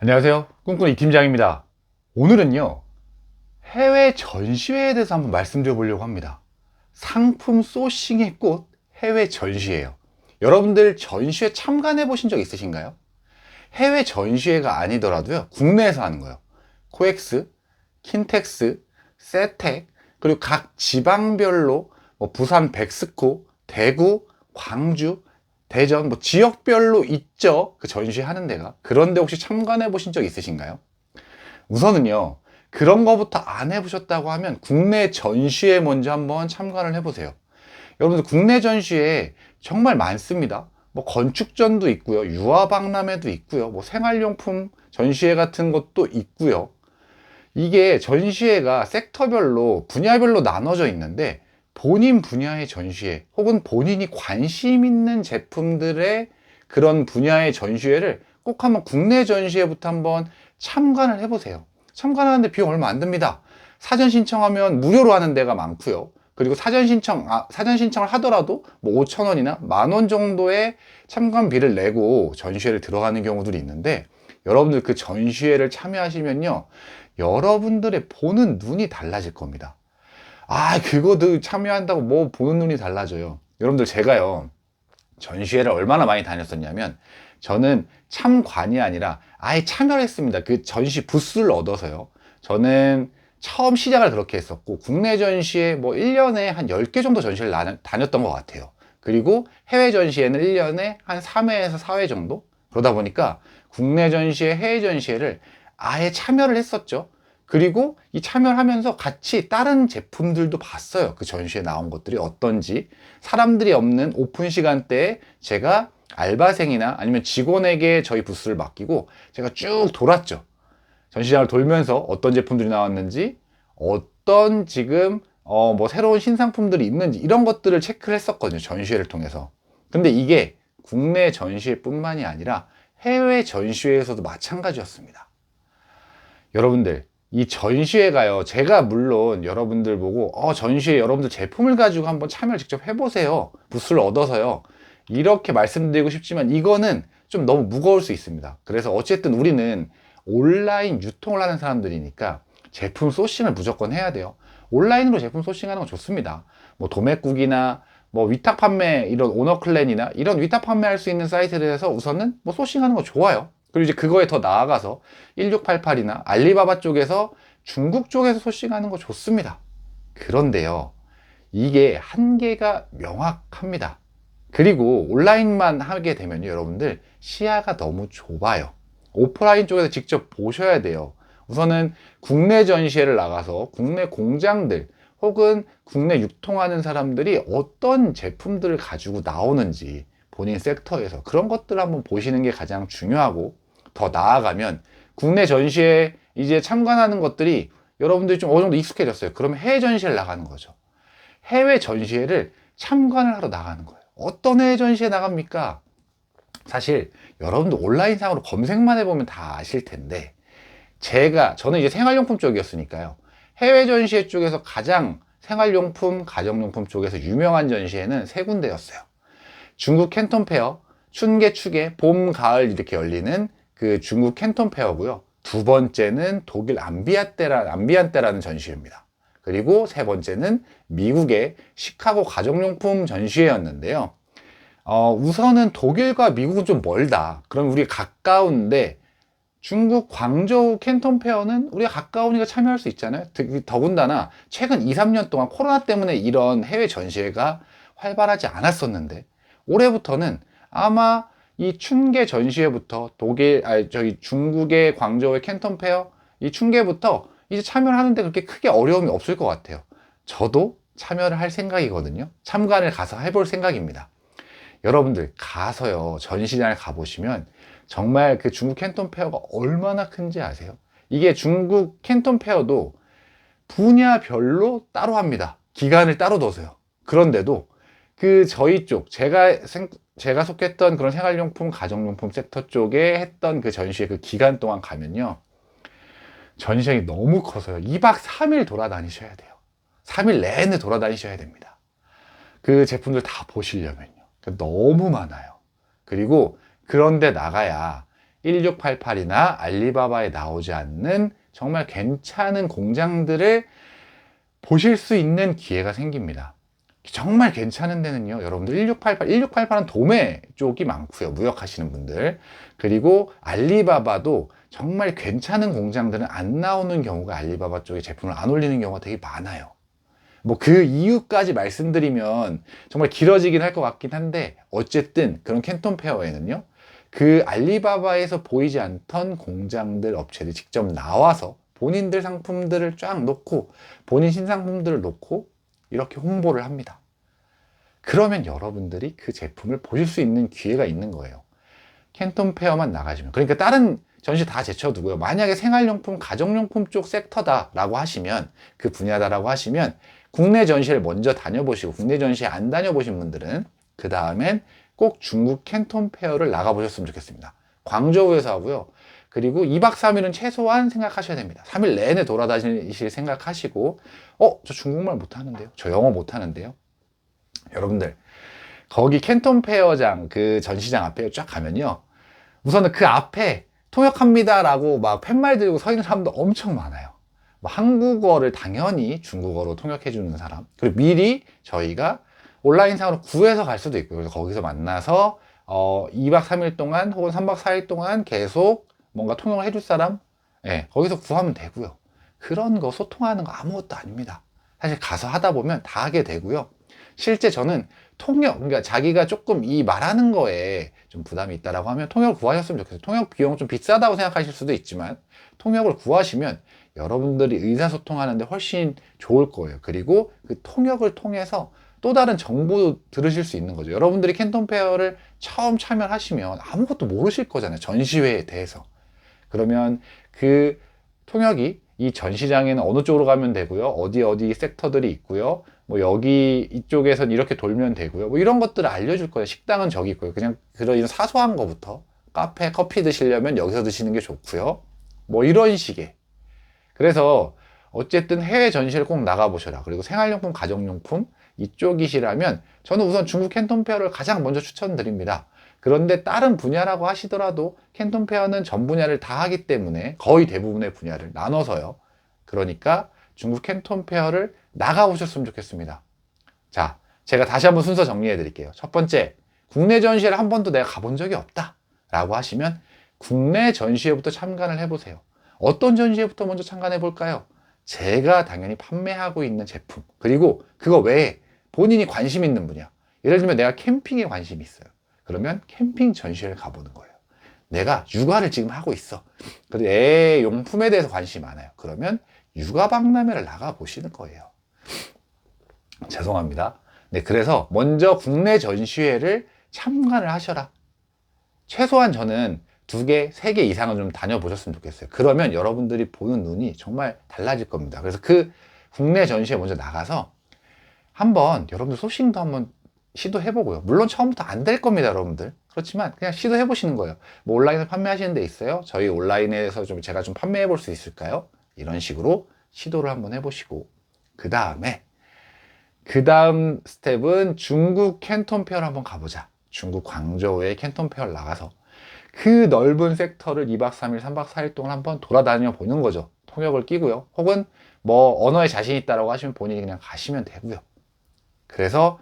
안녕하세요. 꿈꾸는 이 팀장입니다. 오늘은요, 해외 전시회에 대해서 한번 말씀드려 보려고 합니다. 상품 소싱의 꽃, 해외 전시회예요. 여러분들 전시회 참관해 보신 적 있으신가요? 해외 전시회가 아니더라도요, 국내에서 하는 거예요. 코엑스, 킨텍스, 세텍, 그리고 각 지방별로 부산 백스코, 대구, 광주, 대전, 지역별로 있죠. 그 전시회 하는 데가. 그런데 혹시 참관해 보신 적 있으신가요? 우선은요, 그런 거부터 안 해보셨다고 하면 국내 전시회 먼저 한번 참관을 해보세요. 여러분들 국내 전시회 정말 많습니다. 건축전도 있고요, 유화박람회도 있고요, 생활용품 전시회 같은 것도 있고요. 이게 전시회가 섹터별로 분야별로 나눠져 있는데, 본인 분야의 전시회 혹은 본인이 관심 있는 제품들의 그런 분야의 전시회를 꼭 한번 국내 전시회부터 한번 참관을 해보세요. 참관하는데 비용 얼마 안 듭니다. 사전 신청하면 무료로 하는 데가 많고요. 그리고 사전 신청을 하더라도 5,000원이나 10,000원 정도의 참관비를 내고 전시회를 들어가는 경우들이 있는데, 여러분들 그 전시회를 참여하시면요, 여러분들의 보는 눈이 달라질 겁니다. 그거도 참여한다고 보는 눈이 달라져요. 여러분들, 제가요, 전시회를 얼마나 많이 다녔었냐면, 저는 참관이 아니라 아예 참여를 했습니다. 그 전시 부스를 얻어서요. 저는 처음 시작을 그렇게 했었고, 국내 전시회 1년에 한 10개 정도 전시를 다녔던 것 같아요. 그리고 해외 전시회는 1년에 한 3회에서 4회 정도? 그러다 보니까 국내 전시회, 해외 전시회를 아예 참여를 했었죠. 그리고 이 참여를 하면서 같이 다른 제품들도 봤어요. 그 전시에 나온 것들이 어떤지. 사람들이 없는 오픈 시간대에 제가 알바생이나 아니면 직원에게 저희 부스를 맡기고 제가 쭉 돌았죠. 전시장을 돌면서 어떤 제품들이 나왔는지, 어떤 지금 새로운 신상품들이 있는지, 이런 것들을 체크를 했었거든요. 전시회를 통해서. 근데 이게 국내 전시회뿐만이 아니라 해외 전시회에서도 마찬가지였습니다. 여러분들, 이 전시회가요, 제가 물론 여러분들 보고 전시회 여러분들 제품을 가지고 한번 참여를 직접 해보세요, 부스를 얻어서요, 이렇게 말씀드리고 싶지만 이거는 좀 너무 무거울 수 있습니다. 그래서 어쨌든 우리는 온라인 유통을 하는 사람들이니까 제품 소싱을 무조건 해야 돼요. 온라인으로 제품 소싱하는 건 좋습니다. 도매국이나 위탁 판매, 이런 오너클랜이나 이런 위탁 판매할 수 있는 사이트에서 우선은 소싱하는 거 좋아요. 그리고 이제 그거에 더 나아가서 1688이나 알리바바 쪽에서, 중국 쪽에서 소싱하는 거 좋습니다. 그런데요, 이게 한계가 명확합니다. 그리고 온라인만 하게 되면요, 여러분들 시야가 너무 좁아요. 오프라인 쪽에서 직접 보셔야 돼요. 우선은 국내 전시회를 나가서 국내 공장들 혹은 국내 유통하는 사람들이 어떤 제품들을 가지고 나오는지, 본인 섹터에서 그런 것들을 한번 보시는 게 가장 중요하고, 더 나아가면 국내 전시회 이제 참관하는 것들이 여러분들이 좀 어느 정도 익숙해졌어요. 그러면 해외 전시회를 나가는 거죠. 해외 전시회를 참관을 하러 나가는 거예요. 어떤 해외 전시회 나갑니까? 사실 여러분들 온라인상으로 검색만 해보면 다 아실 텐데, 저는 이제 생활용품 쪽이었으니까요, 해외 전시회 쪽에서 가장 생활용품, 가정용품 쪽에서 유명한 전시회는 세 군데였어요. 중국 캔톤 페어, 춘계, 추계, 봄, 가을 이렇게 열리는 그 중국 캔톤 페어고요. 두 번째는 독일 암비안테라는 전시회입니다. 그리고 세 번째는 미국의 시카고 가정용품 전시회였는데요. 우선은 독일과 미국은 좀 멀다. 그럼 우리가 가까운데, 중국 광저우 캔톤 페어는 우리가 가까우니까 참여할 수 있잖아요. 더군다나 최근 2, 3년 동안 코로나 때문에 이런 해외 전시회가 활발하지 않았었는데, 올해부터는 아마 이 춘계 전시회부터 중국의 광저우의 캔톤 페어, 이 춘계부터 이제 참여를 하는데 그렇게 크게 어려움이 없을 것 같아요. 저도 참여를 할 생각이거든요. 참관을 가서 해볼 생각입니다. 여러분들 가서요, 전시장을 가보시면 정말 그 중국 캔톤 페어가 얼마나 큰지 아세요? 이게 중국 캔톤 페어도 분야별로 따로 합니다. 기간을 따로 둬서요. 그런데도 저희 쪽, 제가 속했던 그런 생활용품, 가정용품 섹터 쪽에 했던 그 전시회 그 기간 동안 가면요, 전시장이 너무 커서요, 2박 3일 돌아다니셔야 돼요. 3일 내내 돌아다니셔야 됩니다. 그 제품들 다 보시려면요. 너무 많아요. 그리고 그런데 나가야 1688이나 알리바바에 나오지 않는 정말 괜찮은 공장들을 보실 수 있는 기회가 생깁니다. 정말 괜찮은 데는요, 여러분들 1688은 도매 쪽이 많고요, 무역하시는 분들. 그리고 알리바바도 정말 괜찮은 공장들은 안 나오는 경우가, 알리바바 쪽에 제품을 안 올리는 경우가 되게 많아요. 뭐 그 이유까지 말씀드리면 정말 길어지긴 할 것 같긴 한데, 어쨌든 그런 캔톤 페어에는요, 그 알리바바에서 보이지 않던 공장들, 업체들이 직접 나와서 본인들 상품들을 쫙 놓고, 본인 신상품들을 놓고 이렇게 홍보를 합니다. 그러면 여러분들이 그 제품을 보실 수 있는 기회가 있는 거예요. 캔톤 페어만 나가시면. 그러니까 다른 전시 다 제쳐두고요. 만약에 생활용품, 가정용품 쪽 섹터다라고 하시면, 그 분야다라고 하시면 국내 전시를 먼저 다녀보시고, 국내 전시에 안 다녀보신 분들은 그 다음엔 꼭 중국 캔톤 페어를 나가보셨으면 좋겠습니다. 광저우에서 하고요. 그리고 2박 3일은 최소한 생각하셔야 됩니다. 3일 내내 돌아다니실 생각하시고, 저 중국말 못하는데요? 저 영어 못하는데요? 여러분들, 거기 캔톤 페어장, 그 전시장 앞에 쫙 가면요, 우선은 그 앞에 통역합니다 라고 막 팻말 들고 서 있는 사람도 엄청 많아요. 뭐 한국어를 당연히 중국어로 통역해 주는 사람, 그리고 미리 저희가 온라인상으로 구해서 갈 수도 있고요. 그래서 거기서 만나서 2박 3일 동안 혹은 3박 4일 동안 계속 뭔가 통역을 해줄 사람, 거기서 구하면 되고요. 그런 거 소통하는 거 아무것도 아닙니다. 사실 가서 하다 보면 다 하게 되고요. 실제 저는 통역, 그러니까 자기가 조금 이 말하는 거에 좀 부담이 있다라고 하면 통역을 구하셨으면 좋겠어요. 통역 비용 좀 비싸다고 생각하실 수도 있지만, 통역을 구하시면 여러분들이 의사소통하는데 훨씬 좋을 거예요. 그리고 그 통역을 통해서 또 다른 정보도 들으실 수 있는 거죠. 여러분들이 캔톤 페어를 처음 참여하시면 아무것도 모르실 거잖아요, 전시회에 대해서. 그러면 그 통역이 이 전시장에는 어느 쪽으로 가면 되고요, 어디 섹터들이 있고요, 뭐 여기 이쪽에선 이렇게 돌면 되고요, 뭐 이런 것들을 알려줄 거예요. 식당은 저기 있고요. 그냥 그런 사소한 거부터, 카페 커피 드시려면 여기서 드시는 게 좋고요, 뭐 이런 식의. 그래서 어쨌든 해외 전시를 꼭 나가보셔라. 그리고 생활용품, 가정용품 이쪽이시라면 저는 우선 중국 캔톤 페어를 가장 먼저 추천드립니다. 그런데 다른 분야라고 하시더라도 캔톤 페어는 전 분야를 다 하기 때문에, 거의 대부분의 분야를 나눠서요. 그러니까 중국 캔톤 페어를 나가보셨으면 좋겠습니다. 자, 제가 다시 한번 순서 정리해 드릴게요. 첫 번째, 국내 전시회를 한 번도 내가 가본 적이 없다 라고 하시면 국내 전시회부터 참관을 해보세요. 어떤 전시회부터 먼저 참관해 볼까요? 제가 당연히 판매하고 있는 제품, 그리고 그거 외에 본인이 관심 있는 분야. 예를 들면 내가 캠핑에 관심이 있어요. 그러면 캠핑 전시회를 가보는 거예요. 내가 육아를 지금 하고 있어. 그리고 애 용품에 대해서 관심이 많아요. 그러면 육아 박람회를 나가보시는 거예요. 죄송합니다. 네, 그래서 먼저 국내 전시회를 참관을 하셔라. 최소한 저는 2개, 3개 이상은 좀 다녀보셨으면 좋겠어요. 그러면 여러분들이 보는 눈이 정말 달라질 겁니다. 그래서 그 국내 전시회 먼저 나가서 한번 여러분들 소싱도 한번 시도해보고요. 물론 처음부터 안 될 겁니다, 여러분들. 그렇지만 그냥 시도해보시는 거예요. 뭐 온라인에서 판매하시는 데 있어요? 저희 온라인에서 좀 제가 좀 판매해볼 수 있을까요? 이런 식으로 시도를 한번 해보시고, 그 다음 스텝은 중국 캔톤 페어를 한번 가보자. 중국 광저우의 캔톤 페어를 나가서 그 넓은 섹터를 2박 3일, 3박 4일 동안 한번 돌아다녀 보는 거죠. 통역을 끼고요. 혹은 뭐 언어에 자신 있다라고 하시면 본인이 그냥 가시면 되고요. 그래서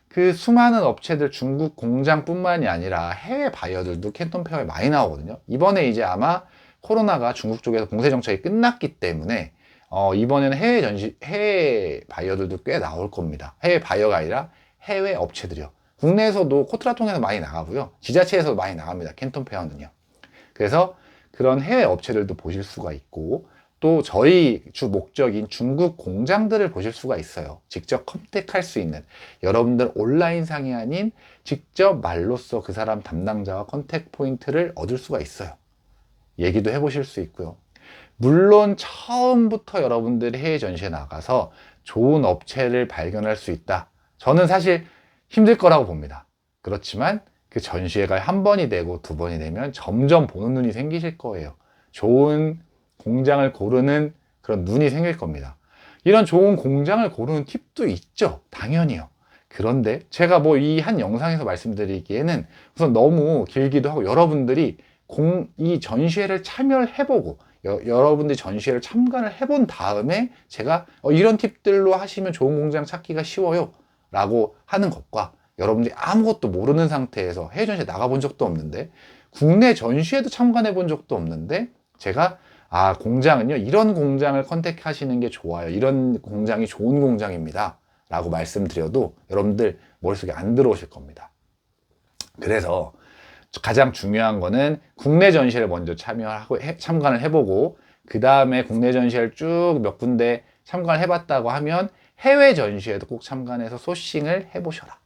그 수많은 업체들, 중국 공장뿐만이 아니라 해외 바이어들도 캔톤 페어에 많이 나오거든요. 이번에 이제 아마 코로나가 중국 쪽에서 봉쇄 정책이 끝났기 때문에 이번에는 해외 바이어들도 꽤 나올 겁니다. 해외 바이어가 아니라 해외 업체들이요. 국내에서도 코트라 통해서 많이 나가고요. 지자체에서도 많이 나갑니다, 캔톤 페어는요. 그래서 그런 해외 업체들도 보실 수가 있고, 또 저희 주 목적인 중국 공장들을 보실 수가 있어요. 직접 컨택할 수 있는, 여러분들 온라인상이 아닌 직접 말로써 그 사람 담당자와 컨택 포인트를 얻을 수가 있어요. 얘기도 해보실 수 있고요. 물론 처음부터 여러분들이 해외 전시에 나가서 좋은 업체를 발견할 수 있다, 저는 사실 힘들 거라고 봅니다. 그렇지만 그 전시회가 한 번이 되고 2번이 되면 점점 보는 눈이 생기실 거예요. 좋은 공장을 고르는 그런 눈이 생길 겁니다. 이런 좋은 공장을 고르는 팁도 있죠, 당연히요. 그런데 제가 뭐 이 한 영상에서 말씀드리기에는 우선 너무 길기도 하고, 여러분들이 이 전시회를 참여를 해보고 여러분들이 전시회를 참관을 해본 다음에 제가 이런 팁들로 하시면 좋은 공장 찾기가 쉬워요 라고 하는 것과, 여러분들이 아무것도 모르는 상태에서 해외 전시회 나가본 적도 없는데 국내 전시회도 참관해 본 적도 없는데 제가 공장은요 이런 공장을 컨택하시는 게 좋아요, 이런 공장이 좋은 공장입니다 라고 말씀드려도 여러분들 머릿속에 안 들어오실 겁니다. 그래서 가장 중요한 거는 국내 전시회를 먼저 참관을 해보고, 그 다음에 국내 전시회를 쭉 몇 군데 참관을 해봤다고 하면 해외 전시회도 꼭 참관해서 소싱을 해보셔라.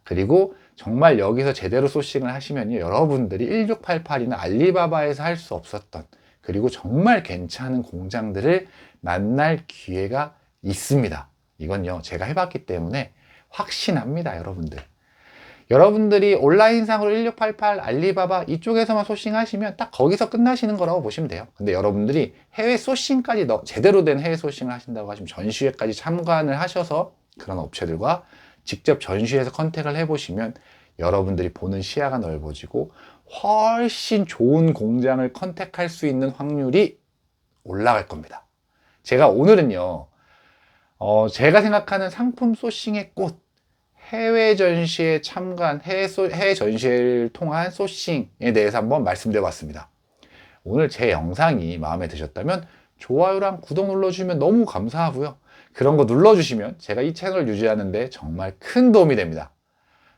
그리고 정말 여기서 제대로 소싱을 하시면요, 여러분들이 1688이나 알리바바에서 할 수 없었던, 그리고 정말 괜찮은 공장들을 만날 기회가 있습니다. 이건요 제가 해봤기 때문에 확신합니다. 여러분들이 온라인상으로 1688, 알리바바 이쪽에서만 소싱하시면 딱 거기서 끝나시는 거라고 보시면 돼요. 근데 여러분들이 해외 소싱까지 제대로 된 해외 소싱을 하신다고 하시면 전시회까지 참관을 하셔서 그런 업체들과 직접 전시회에서 컨택을 해보시면 여러분들이 보는 시야가 넓어지고 훨씬 좋은 공장을 컨택할 수 있는 확률이 올라갈 겁니다. 제가 오늘은요 제가 생각하는 상품 소싱의 꽃, 해외 전시회 참관, 해외 전시회를 통한 소싱에 대해서 한번 말씀드려 봤습니다. 오늘 제 영상이 마음에 드셨다면 좋아요랑 구독 눌러주시면 너무 감사하고요. 그런 거 눌러주시면 제가 이 채널을 유지하는데 정말 큰 도움이 됩니다.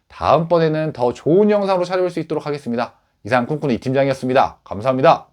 다음번에는 더 좋은 영상으로 찾아올 수 있도록 하겠습니다. 이상 꿈꾸는 이 팀장이었습니다. 감사합니다.